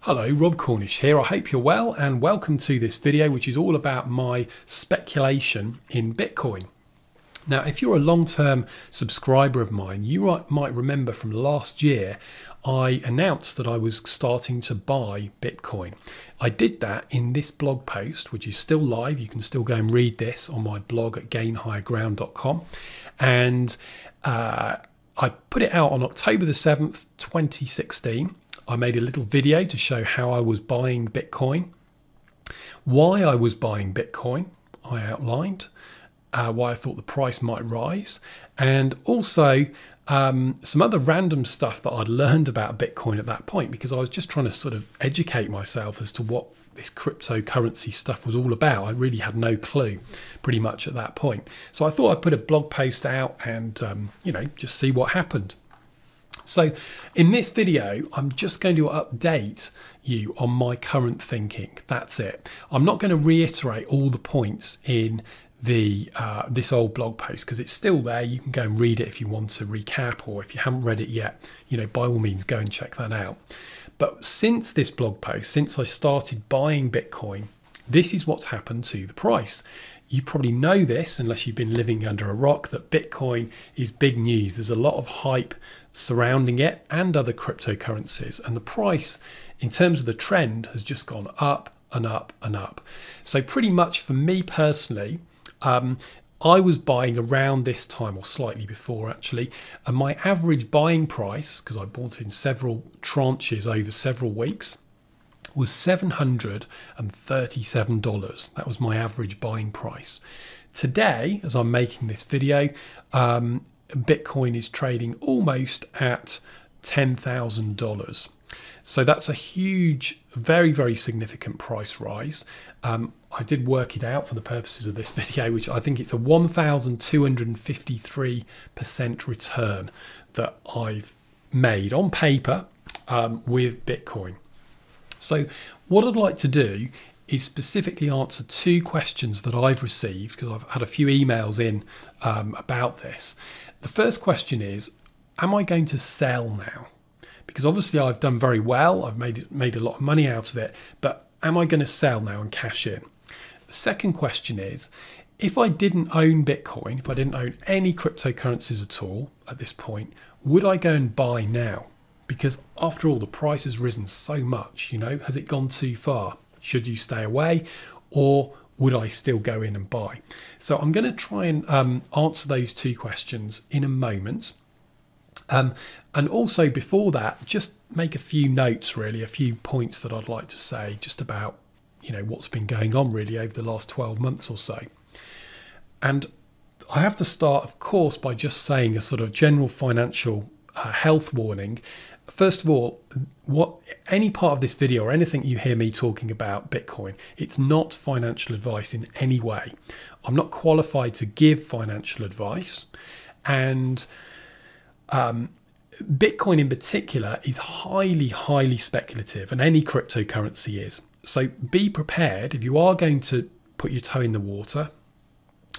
Hello, Rob Cornish here. I hope you're well and welcome to this video which is all about my speculation in Bitcoin. Now, if you're a long-term subscriber of mine, you might remember from last year I announced that I was starting to buy Bitcoin. I did that in this blog post, which is still live. You can still go and read this on my blog at gainhigherground.com. And I put it out on October the 7th, 2016. I made a little video to show how I was buying Bitcoin, why I was buying Bitcoin, I outlined, why I thought the price might rise, and also some other random stuff that I'd learned about Bitcoin at that point, because I was just trying to sort of educate myself as to what this cryptocurrency stuff was all about. I really had no clue pretty much at that point. So I thought I'd put a blog post out and, just see what happened. So in this video, I'm just going to update you on my current thinking. That's it. I'm not going to reiterate all the points in the this old blog post because it's still there. You can go and read it if you want to recap, or if you haven't read it yet, by all means go and check that out. But since this blog post, since I started buying Bitcoin, this is what's happened to the price. You probably know this, unless you've been living under a rock, that Bitcoin is big news. There's a lot of hype surrounding it and other cryptocurrencies, and the price in terms of the trend has just gone up and up and up. So pretty much for me personally, I was buying around this time, or slightly before actually, and my average buying price, because I bought in several tranches over several weeks, was $737. That was my average buying price. Today, as I'm making this video, Bitcoin is trading almost at $10,000. So that's a huge, very, very significant price rise. I did work it out for the purposes of this video, which I think it's a 1,253% return that I've made on paper with Bitcoin. So what I'd like to do is specifically answer two questions that I've received, because I've had a few emails in about this. The first question is, am I going to sell now? Because obviously I've done very well, I've made a lot of money out of it, but am I going to sell now and cash in? The second question is, if I didn't own Bitcoin, if I didn't own any cryptocurrencies at all at this point, would I go and buy now? Because after all, the price has risen so much, has it gone too far? Should you stay away, or would I still go in and buy? So I'm going to try and answer those two questions in a moment. And also before that, just make a few notes, really, a few points that I'd like to say just about, what's been going on really over the last 12 months or so. And I have to start, of course, by just saying a sort of general financial health warning. First of all, any part of this video or anything you hear me talking about Bitcoin, it's not financial advice in any way. I'm not qualified to give financial advice, and Bitcoin in particular is highly, highly speculative, and any cryptocurrency is. So be prepared if you are going to put your toe in the water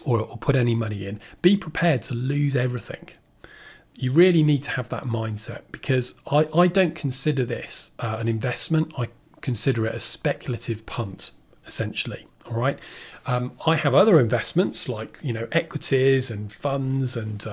or put any money in, be prepared to lose everything. You really need to have that mindset, because I don't consider this an investment. I consider it a speculative punt, essentially. All right. I have other investments like, equities and funds and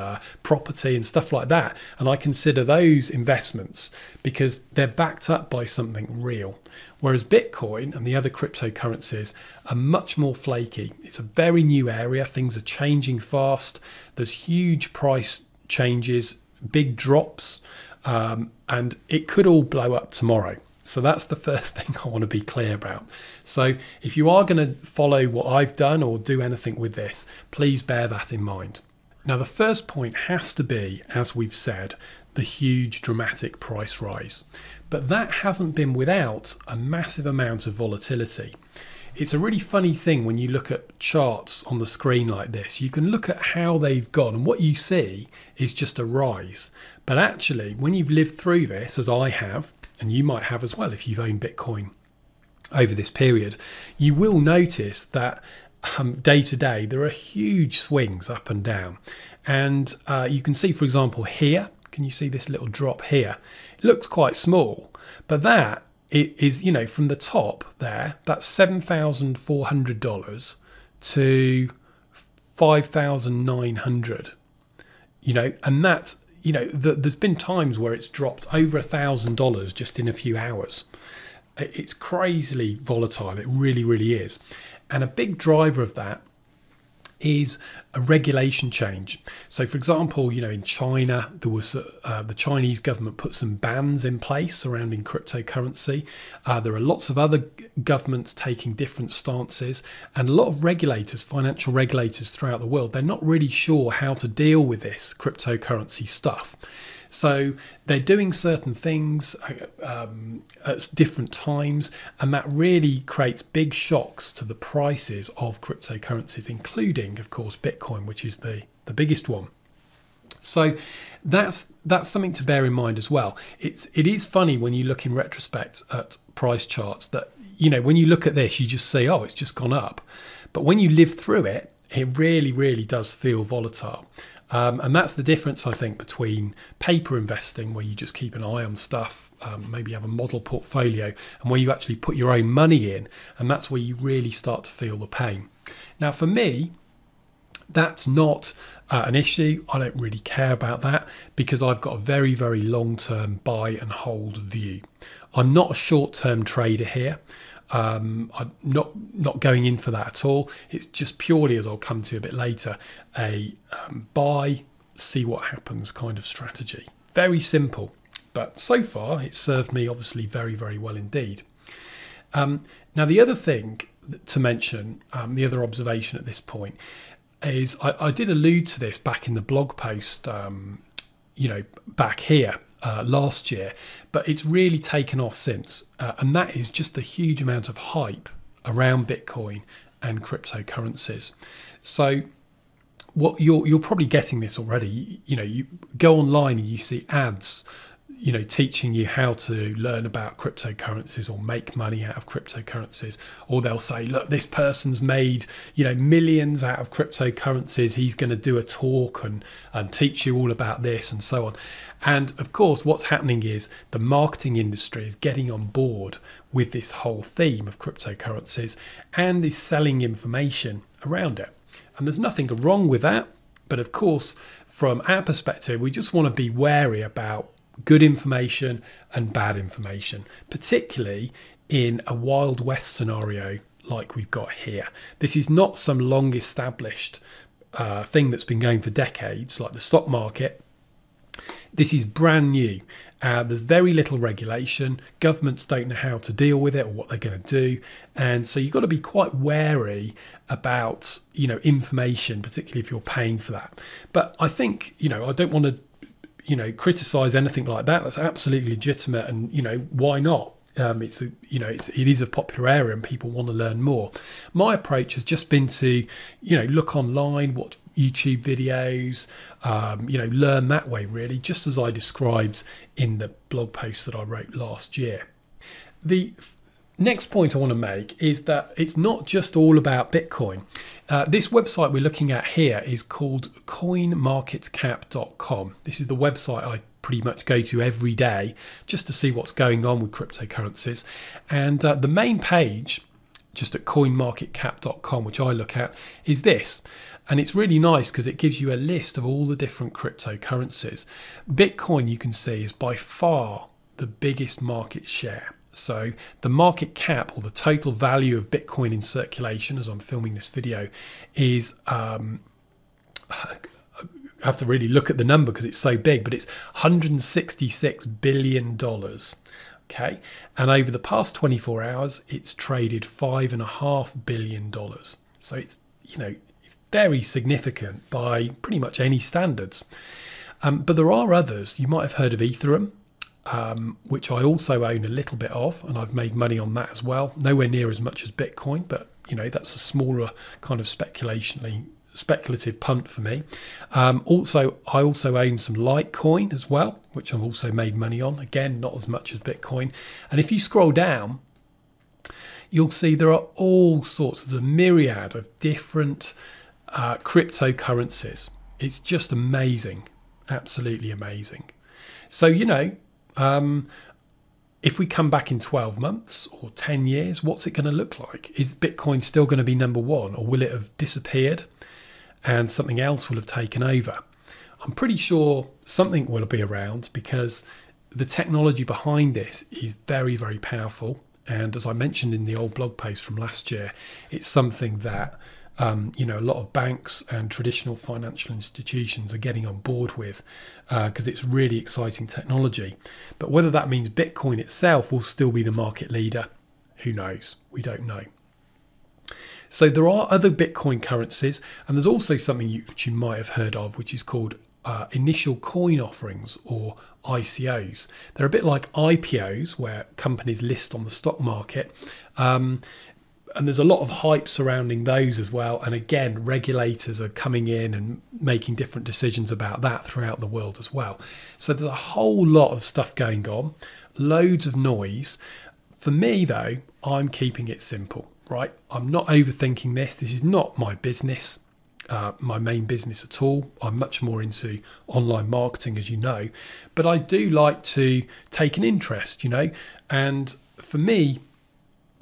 property and stuff like that. And I consider those investments because they're backed up by something real. Whereas Bitcoin and the other cryptocurrencies are much more flaky. It's a very new area. Things are changing fast. There's huge price changes, big drops, and it could all blow up tomorrow. So that's the first thing I want to be clear about. So if you are going to follow what I've done or do anything with this, please bear that in mind. Now, the first point has to be, as we've said, the huge dramatic price rise. But that hasn't been without a massive amount of volatility. It's a really funny thing when you look at charts on the screen like this. You can look at how they've gone, and what you see is just a rise. But actually, when you've lived through this, as I have, and you might have as well if you've owned Bitcoin over this period, you will notice that day to day there are huge swings up and down. And you can see, for example, here, can you see this little drop here? It looks quite small, but that it is, from the top there, that's $7,400 to 5,900. And that's, there's been times where it's dropped over $1,000 just in a few hours. It's crazily volatile. It really, really is. And a big driver of that is a regulation change. So, for example, in China, there was the Chinese government put some bans in place surrounding cryptocurrency. There are lots of other governments taking different stances, and a lot of regulators, financial regulators throughout the world, they're not really sure how to deal with this cryptocurrency stuff. So they're doing certain things at different times, and that really creates big shocks to the prices of cryptocurrencies, including, of course, Bitcoin, which is the biggest one. So that's something to bear in mind as well. It is funny when you look in retrospect at price charts that, when you look at this, you just say, oh, it's just gone up. But when you live through it, it really, really does feel volatile. And that's the difference, I think, between paper investing, where you just keep an eye on stuff, maybe have a model portfolio, and where you actually put your own money in, and that's where you really start to feel the pain. Now, for me, that's not an issue. I don't really care about that because I've got a very, very long-term buy and hold view. I'm not a short-term trader here. I'm not going in for that at all. It's just purely, as I'll come to a bit later, a buy, see what happens kind of strategy. Very simple, but so far it's served me obviously very, very well indeed. Now, the other thing to mention, the other observation at this point is I did allude to this back in the blog post, back here. Last year, but it's really taken off since, and that is just the huge amount of hype around Bitcoin and cryptocurrencies. So what you're probably getting this already. You go online and you see ads, teaching you how to learn about cryptocurrencies or make money out of cryptocurrencies, or they'll say, look, this person's made millions out of cryptocurrencies, he's going to do a talk and teach you all about this and so on. And of course, what's happening is the marketing industry is getting on board with this whole theme of cryptocurrencies and is selling information around it. And there's nothing wrong with that. But of course, from our perspective, we just want to be wary about good information and bad information, particularly in a Wild West scenario like we've got here. This is not some long established thing that's been going for decades, like the stock market. This is brand new. There's very little regulation. Governments don't know how to deal with it or what they're going to do. And so you've got to be quite wary about, information, particularly if you're paying for that. But I think, I don't want to, criticize anything like that. That's absolutely legitimate. And, why not? It is a popular area and people want to learn more. My approach has just been to, look online, watch YouTube videos, learn that way, really, just as I described in the blog post that I wrote last year. The next point I want to make is that it's not just all about Bitcoin. This website we're looking at here is called CoinMarketCap.com. This is the website I pretty much go to every day just to see what's going on with cryptocurrencies. And the main page, just at CoinMarketCap.com, which I look at, is this. And it's really nice because it gives you a list of all the different cryptocurrencies. Bitcoin, you can see, is by far the biggest market share. So the market cap, or the total value of Bitcoin in circulation as I'm filming this video, is I have to really look at the number because it's so big, but it's $166 billion. Okay, and over the past 24 hours, it's traded $5.5 billion. So it's it's very significant by pretty much any standards. But there are others. You might have heard of Ethereum, which I also own a little bit of, and I've made money on that as well. Nowhere near as much as Bitcoin, but that's a smaller kind of speculative punt for me. I also own some Litecoin as well, which I've also made money on. Again, not as much as Bitcoin. And if you scroll down, you'll see there are all sorts. There's a myriad of different cryptocurrencies. It's just amazing, absolutely amazing. So if we come back in 12 months or 10 years, what's it going to look like? Is Bitcoin still going to be number one, or will it have disappeared and something else will have taken over? I'm pretty sure something will be around, because the technology behind this is very, very powerful. And as I mentioned in the old blog post from last year, it's something that you know, a lot of banks and traditional financial institutions are getting on board with, because it's really exciting technology. But whether that means Bitcoin itself will still be the market leader, who knows? We don't know. So there are other Bitcoin currencies, and there's also something which you might have heard of, which is called initial coin offerings, or ICOs. They're a bit like IPOs, where companies list on the stock market. And there's a lot of hype surrounding those as well. And again, regulators are coming in and making different decisions about that throughout the world as well. So there's a whole lot of stuff going on, loads of noise. For me, though, I'm keeping it simple, right? I'm not overthinking this. This is not my business, my main business at all. I'm much more into online marketing, as you know. But I do like to take an interest, you know. And for me,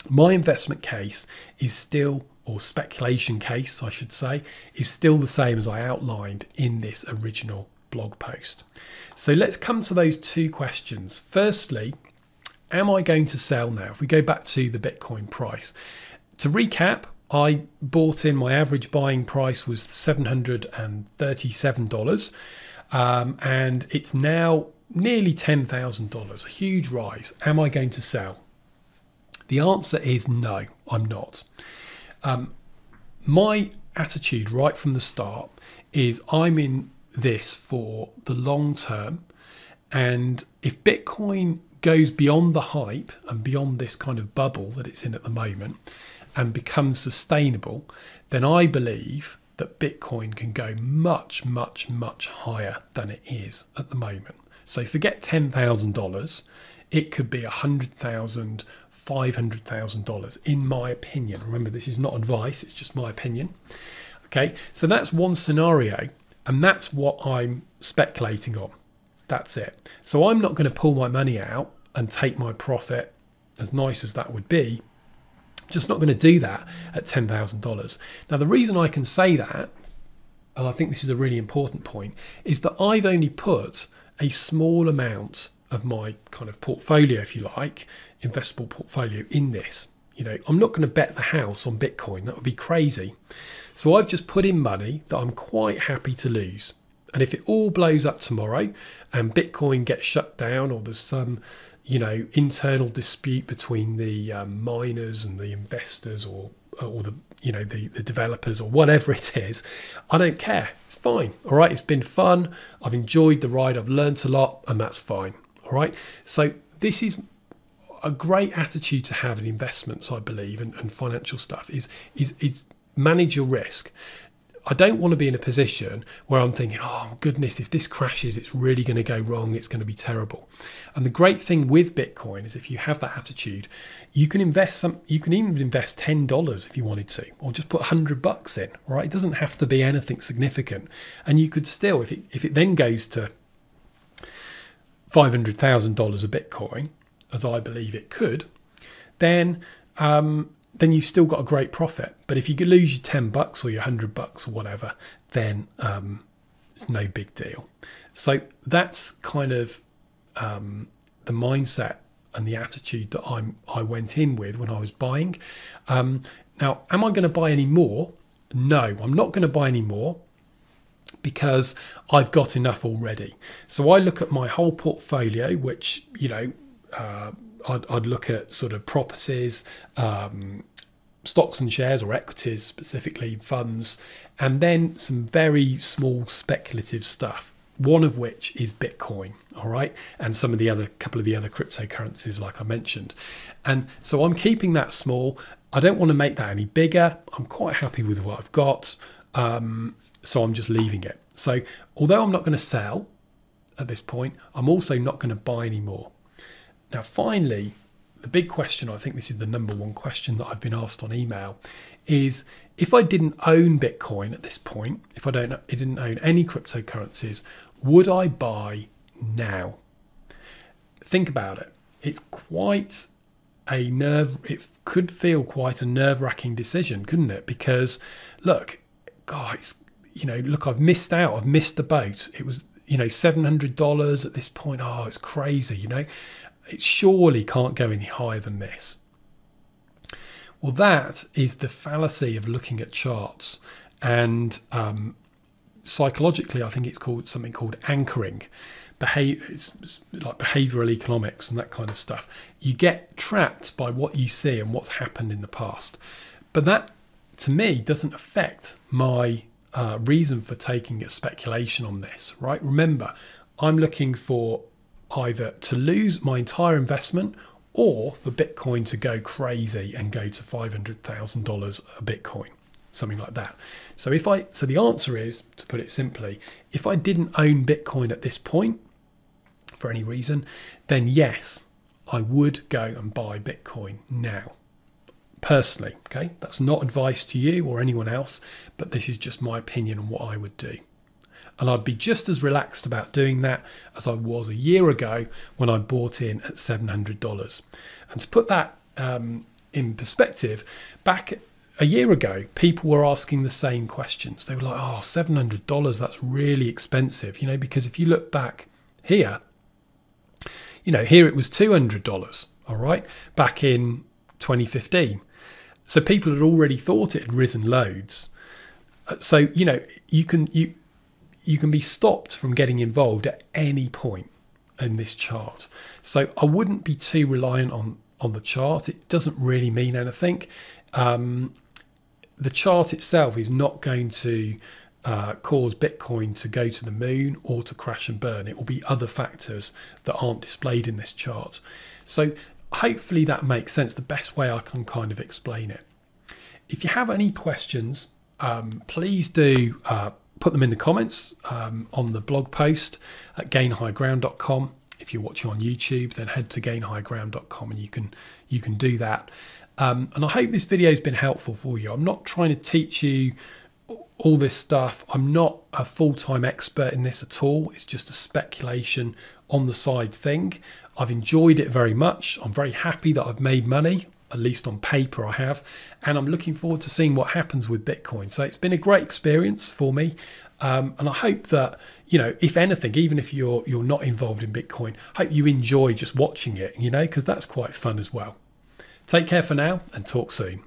my investment case is still, or speculation case, I should say, is still the same as I outlined in this original blog post. So let's come to those two questions. Firstly, am I going to sell now? If we go back to the Bitcoin price, to recap, I bought in, my average buying price was $737, and it's now nearly $10,000, a huge rise. Am I going to sell? The answer is no, I'm not. My attitude right from the start is I'm in this for the long term. And if Bitcoin goes beyond the hype and beyond this kind of bubble that it's in at the moment and becomes sustainable, then I believe that Bitcoin can go much, much, much higher than it is at the moment. So forget $10,000. It could be $100,000, $500,000, in my opinion. Remember, this is not advice, it's just my opinion. Okay, so that's one scenario, and that's what I'm speculating on. That's it. So I'm not going to pull my money out and take my profit, as nice as that would be. I'm just not going to do that at $10,000. Now, the reason I can say that, and I think this is a really important point, is that I've only put a small amount of my kind of portfolio, if you like, investable portfolio in this. You know, I'm not going to bet the house on Bitcoin. That would be crazy. So I've just put in money that I'm quite happy to lose. And if it all blows up tomorrow and Bitcoin gets shut down, or there's some, you know, internal dispute between the miners and the investors, or the, you know, the developers, or whatever it is, I don't care. It's fine. All right. It's been fun. I've enjoyed the ride. I've learnt a lot, and that's fine. All right. So this is a great attitude to have in investments, I believe, and financial stuff is manage your risk. I don't want to be in a position where I'm thinking, oh goodness, if this crashes, it's really going to go wrong. It's going to be terrible. And the great thing with Bitcoin is, if you have that attitude, you can invest you can even invest $10 if you wanted to, or just put $100 in, right? It doesn't have to be anything significant. And you could still, if it then goes to $500,000 a Bitcoin, as I believe it could, then you've still got a great profit. But if you could lose your $10 or your $100 or whatever, then it's no big deal. So that's kind of the mindset and the attitude that I went in with when I was buying. Now, am I going to buy any more? No, I'm not going to buy any more, because I've got enough already. So I look at my whole portfolio, which, you know, I'd look at sort of properties, stocks and shares, or equities, specifically funds, and then some very small speculative stuff, one of which is Bitcoin, all right, and some of the other, couple of the other cryptocurrencies like I mentioned. And so I'm keeping that small. I don't want to make that any bigger. I'm quite happy with what I've got, so I'm just leaving it. So although I'm not going to sell at this point, I'm also not going to buy any more. Now, finally, the big question, I think this is the number one question that I've been asked on email, is if I didn't own Bitcoin at this point, if I didn't own any cryptocurrencies, would I buy now? Think about it. it's quite it could feel quite a nerve-wracking decision, couldn't it? Because look, guys, look, I've missed the boat. It was, $700 at this point. Oh, it's crazy, It surely can't go any higher than this. Well, that is the fallacy of looking at charts. And psychologically, I think it's called something called anchoring. It's like behavioral economics and that kind of stuff. You get trapped by what you see and what's happened in the past. But that, to me, doesn't affect my reason for taking a speculation on this, right? Remember, I'm looking for either to lose my entire investment or for Bitcoin to go crazy and go to $500,000 a Bitcoin, something like that. So so the answer is, to put it simply, if I didn't own Bitcoin at this point for any reason, then yes, I would go and buy Bitcoin now. Personally, okay? That's not advice to you or anyone else, but this is just my opinion on what I would do. And I'd be just as relaxed about doing that as I was a year ago when I bought in at $700. And to put that in perspective, back a year ago, people were asking the same questions. They were like, oh, $700, that's really expensive. Because if you look back here, here it was $200, all right, back in 2015. So people had already thought it had risen loads. So, you can be stopped from getting involved at any point in this chart. So I wouldn't be too reliant on the chart. It doesn't really mean anything. The chart itself is not going to cause Bitcoin to go to the moon or to crash and burn. It will be other factors that aren't displayed in this chart. So hopefully that makes sense, the best way I can kind of explain it. If you have any questions, please do put them in the comments on the blog post at gainhighground.com. If you're watching on YouTube, then head to gainhighground.com and you can do that. And I hope this video has been helpful for you. I'm not trying to teach you all this stuff. I'm not a full-time expert in this at all. It's just a speculation on the side thing. I've enjoyed it very much. I'm very happy that I've made money, at least on paper I have, and I'm looking forward to seeing what happens with Bitcoin. So it's been a great experience for me, and I hope that, if anything, even if you're not involved in Bitcoin, I hope you enjoy just watching it, because that's quite fun as well. Take care for now and talk soon.